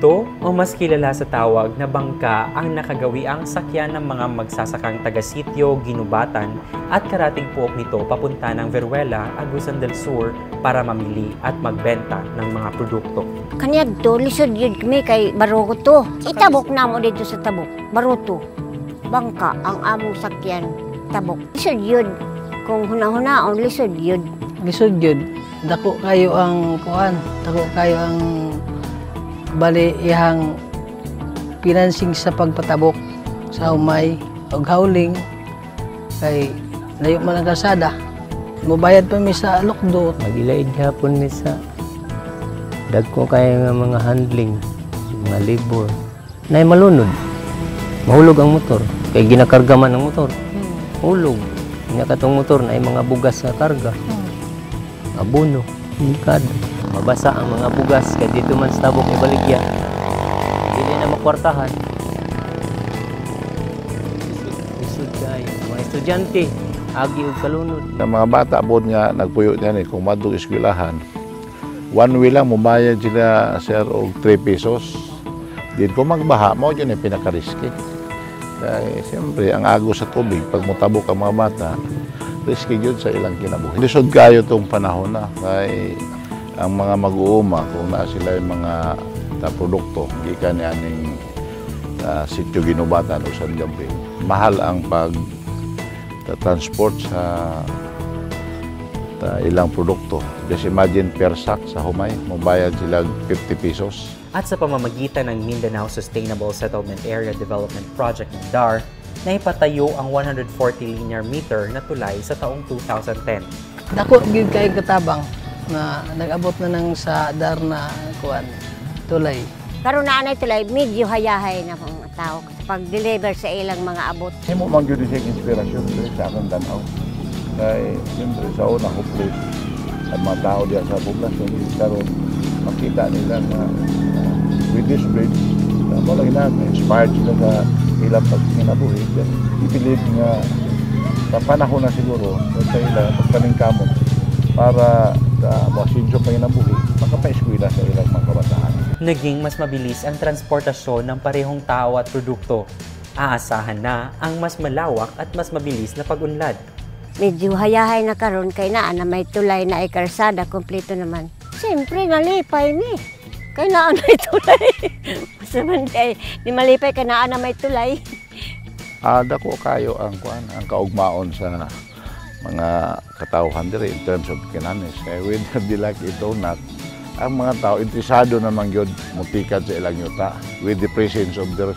Produkto o mas kilala sa tawag na bangka ang nakagawiang sakyan ng mga magsasakang taga-sitio, ginubatan at karating puok nito papunta ng Veruela, Agusan del Sur para mamili at magbenta ng mga produkto. Kanyag to, lisod yun kami kay Baruto. Itabok na mo dito sa tabok. Baruto. Bangka ang among sakyan. Tabok. Lisod yun. Kung huna-hunaon, lisod yun. Lisod yun. Dako kayo ang kuan. Dako kayo ang bali ihang financing sa pagpatabok sa humay o hauling kay layo man ang kalsada. Mubayad pa mi sa lukdo. Magilaid hapon mi sa dagko kayo nga mga handling, mga labor. Nay malunod. Mahulog ang motor. Kay ginakarga man ang motor. Hulog. Nya katong motor na mga bugas sa karga. Abono, delikado. Mabasa ang mga bugas kay dito man sa tabok ibaligya. Hindi na makwartahan. Isud kayo. Mga estudyante, agi ug kalunod. Sa mga bata abot nga nagpuyo niyan kung madung eskwelahan. One way lang mubayad sila sir og 3 pesos. Din ko magbaha mo yun yung pinaka-risky. Kaya siyempre ang agos sa tubig pag mutabok ang mga bata, risky yun sa ilang kinabuhi. Lisod kayo itong panahon na kay ang mga mag-uuma kung na sila yung mga produkto gikan ni aning sitio ginubatan o San Gabriel. Mahal ang pag-transport sa ilang produkto. Just imagine per sack sa humay, mabayad sila 50 pesos. At sa pamamagitan ng Mindanao Sustainable Settlement Area Development Project ng DAR, naipatayo ang 140 linear meter na tulay sa taong 2010. Dako gyud kay katabang na nag-abot na nang sa dar na kuan tulay. Karon na anay tulay, medyo hayahay na mga tao sa pag-deliver sa ilang mga abot. Himo man gyud siya inspirasyon sa akong tanaw. Kay siyempre sa una hopeless ang mga tao diyan sa poblasyon karon makita nila na with this bridge mo lang na inspired sila sa ilang pagkinabuhi. I-believe nga sa panahon na siguro sa ilang pagpaningkamot para masinso pa yung nabuhi, makapaeskwela sa ilang mga kabataan. Naging mas mabilis ang transportasyon ng parehong tao at produkto. Aasahan na ang mas malawak at mas mabilis na pag-unlad. Medyo hayahay na karon kay naa na may tulay na ikarsada, kompleto naman. Siyempre, nalipay ni. Kay naa na may tulay. Masaman kay di malipay kay naa na may tulay. Dako kayo ang kaugmaon sa mga katauhan diri in terms of kinanis. Kaya with the like ito na ang mga tao interesado naman yun mutikad sa ilang yuta with the presence of the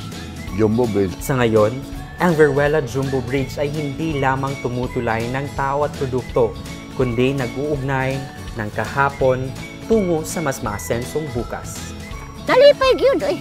Jumbo Bridge. Sa ngayon, ang Veruela Jumbo Bridge ay hindi lamang tumutulay ng tao at produkto, kundi nag-uugnay ng kahapon tungo sa mas maasensong bukas. Nalipay gyud oy.